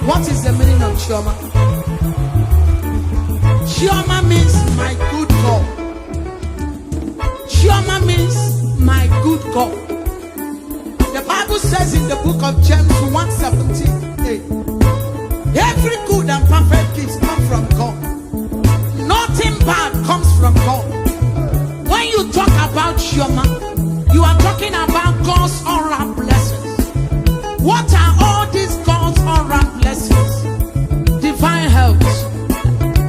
What is the meaning of Chioma? Chioma means my good God. Chioma means my good God. The Bible says in the book of James 1:17, every good and perfect gift comes from God. Nothing bad comes from God. When you talk about Chioma, you are talking about God's oral blessings. What are all these God's oral blessings? Divine health,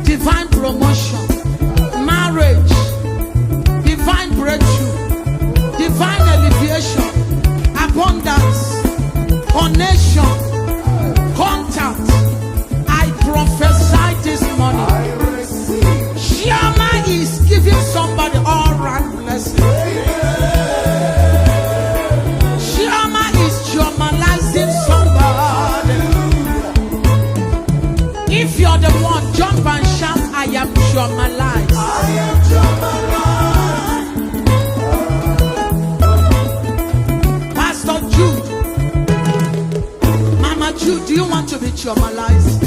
divine promotion, marriage, divine breakthrough, divine elevation, abundance, connection, contact. I prophesy this morning. Chioma is giving somebody all right blessings. Chioma is Chiomaizing somebody. If you're the one, jump and shout, I am Chiomalized. I am Chiomalized. Pastor Jude, Mama Jude, do you want to be Chiomalized?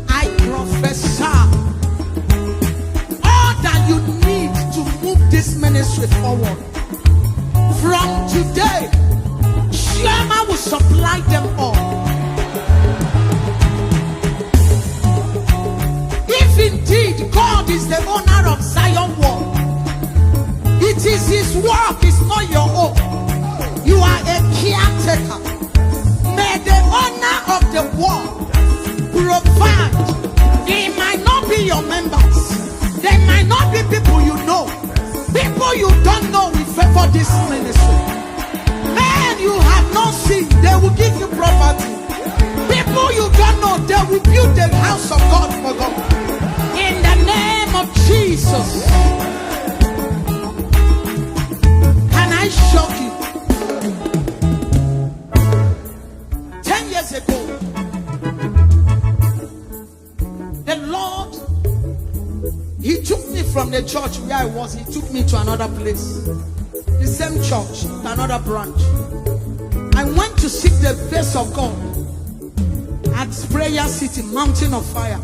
I prophesy all that you need to move this ministry forward. From today, Chioma will supply them all. If indeed God is the owner of Zion Wall, it is his work, it's not your own. You are a caretaker. May the owner of the wall provide. It might not be your members. They might not be people you know. People you don't know will favor this ministry. Men you have not seen, they will give you property. People you don't know, they will build the house of God for God. In the name of Jesus. Can I shock you? 10 years ago, the Lord, he took me from the church where I was, he took me to another place. The same church, another branch. I went to seek the face of God at Prayer City, Mountain of Fire.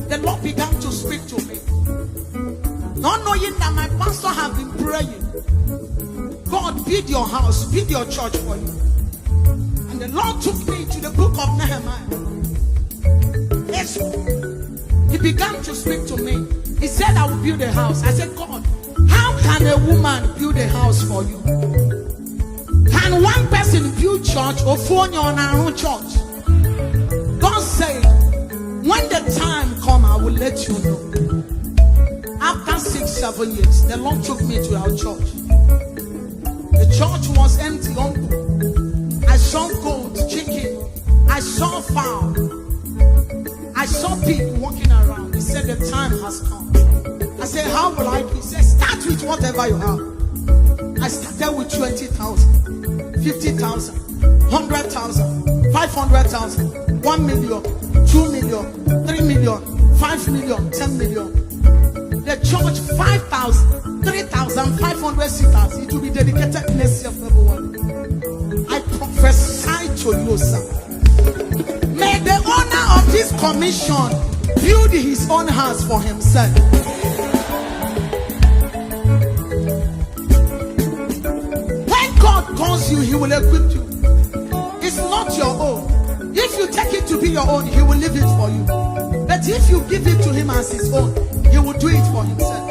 The Lord began to speak to me. Not knowing that my pastor had been praying, God, build your house, build your church for you. And the Lord took me to the book of Nehemiah. Yes, he began to speak to me. He said, I will build a house. I said, God, how can a woman build a house for you? Can one person build church or phone you on our own church? God said, when the time comes, I will let you know. After 6-7 years, the Lord took me to our church. The church was empty, humble. I saw goat, chicken. I saw fowl. I saw people walking around. He said, the time has come. I said, how will I do? He said, start with whatever you have. I started with 20,000, 50,000, 100,000, 500,000, 1 million, 2 million, 3 million, 5 million, 10 million. The church, 5,000, 3,500 seaters. It will be dedicated next year, February. I prophesy to you, sir. May the owner of this commission build his own house for himself. When God calls you, he will equip you. It's not your own. If you take it to be your own, he will leave it for you. But if you give it to him as his own, he will do it for himself.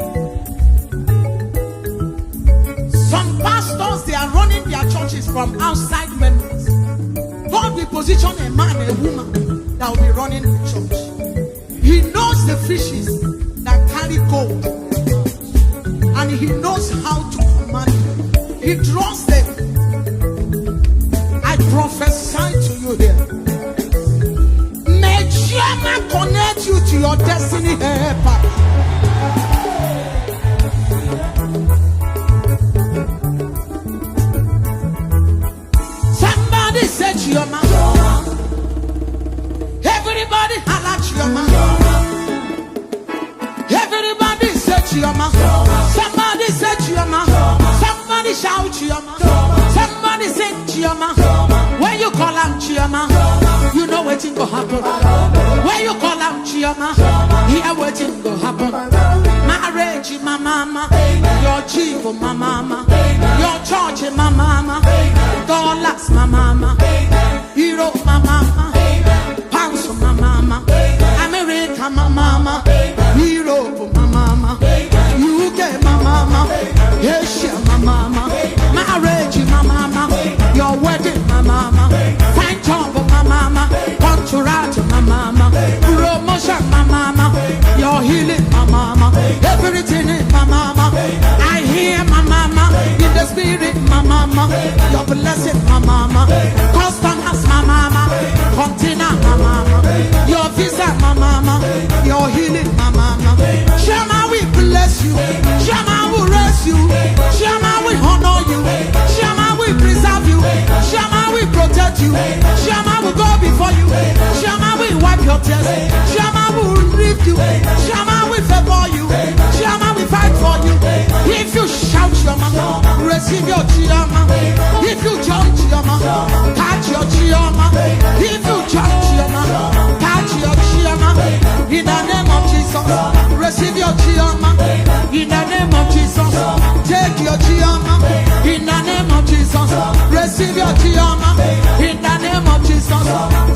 Some pastors, they are running their churches from outside members. God will position a man, a woman that will be running the church. He knows the fishes that carry gold, and he knows how to command them. He draws them. I prophesy to you here. May Chioma connect you to your destiny helper. Somebody said Chioma. Everybody holla Chioma. Everybody said Chioma. Somebody said Chioma. Somebody shout Chioma. Somebody say Chioma. When you call out Chioma, you know waiting to happen. When you call out Chioma, here waiting to happen. Marriage, my mama. Your chief, my mama. Your church, my mama. Dollars, my mama. Hero, my mama. Pounds, my mama. America, my mama. Europe, my mama. UK, my mama. Asia, my mama. Marriage, my mama. Your wedding, my mama. Fine job, my mama. Contract, my mama. Promotion, my mama. Your healing, my mama. Everything in my mama. I hear my mama. In the spirit, my mama. Your blessing, my mama. Customers, my mama. Container, my mama. Your visa, my mama. Your healing, my mama. Shama, we bless you. Shama, we raise you. Shama, we honor you. Shama, we preserve you. Shama, we protect you. Shama, we go before you. Shama, we wipe your tears. Shama, we lift you. Shama, we favor you. Shama, we fight for you. If you shout Shama, receive your Chioma. If you jump Chioma, catch your Chioma. If you jump Chioma, catch your Chioma. In the name of Jesus, receive your Chioma. In the name of Jesus, take your Chioma. In the name of Jesus, receive your Chioma. In the name of Jesus,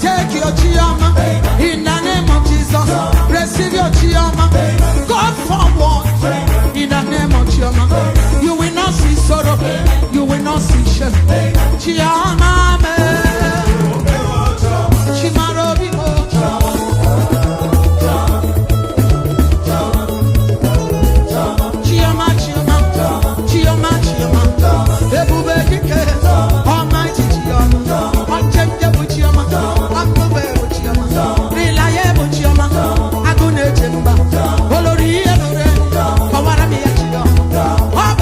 take your Chioma. In the name of Jesus, receive your Chioma. Go forward. In the name of Chioma, you will not see sorrow. You will not see shame. Chioma, Chimarobi, Chioma, Chioma, Chioma, Ebubeke, Almighty Chioma, unchangeable Chioma, unmovable Chioma, reliable Chioma, Agune Chemba, Olori Elore, Kawarami Chioma.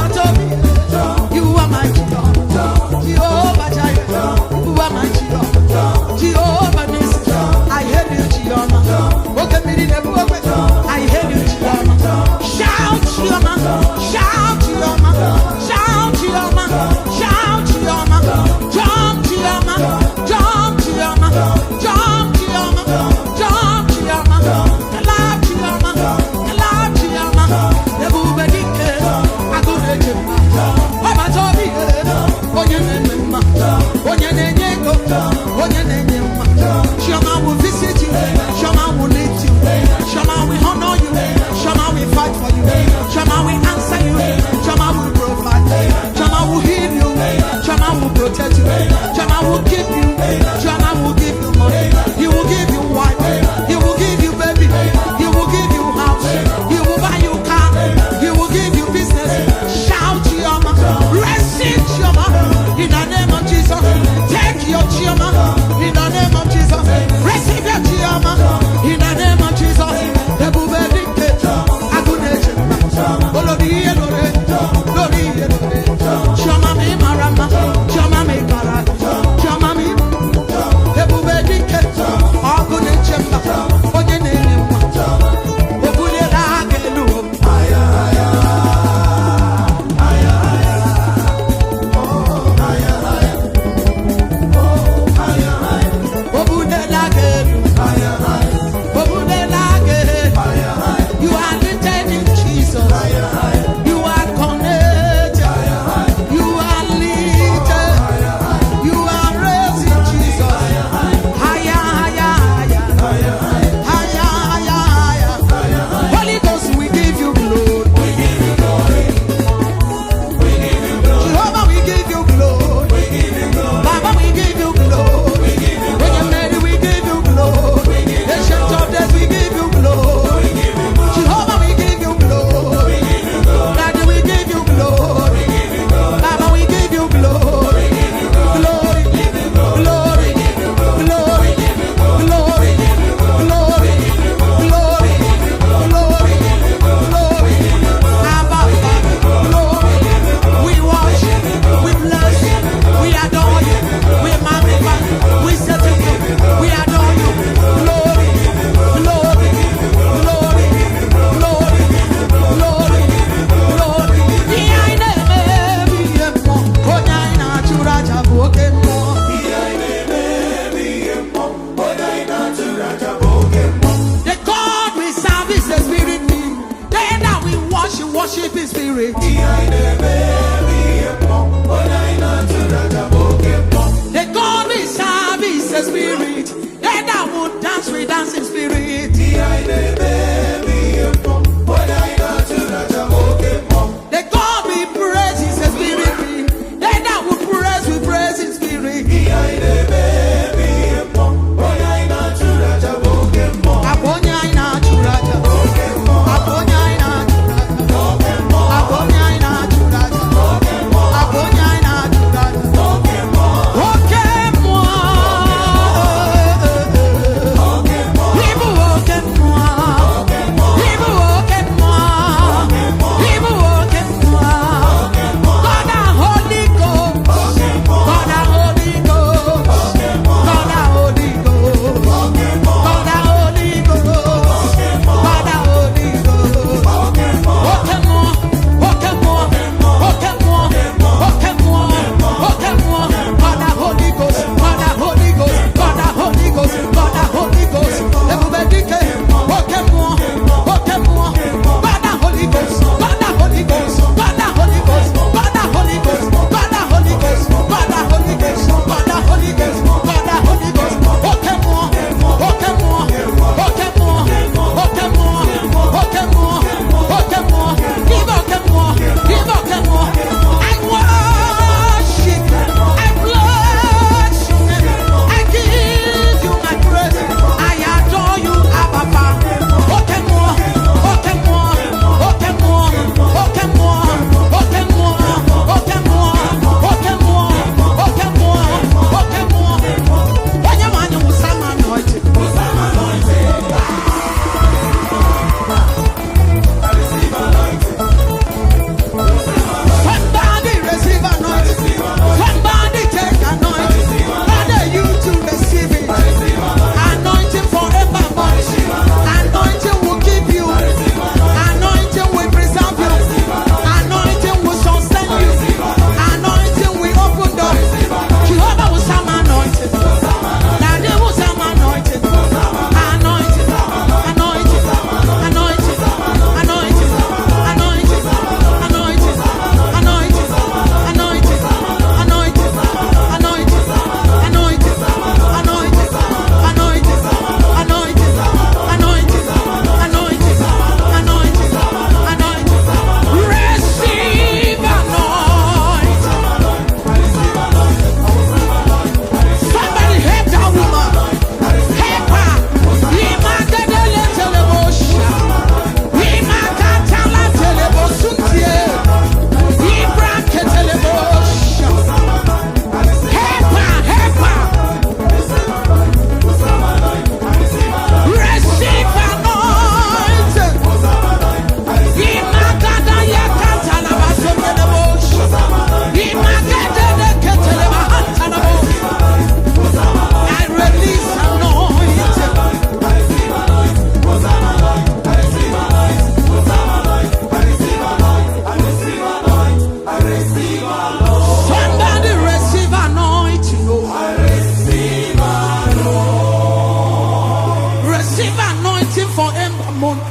for Ember Month.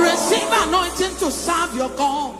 Receive anointing to serve your God.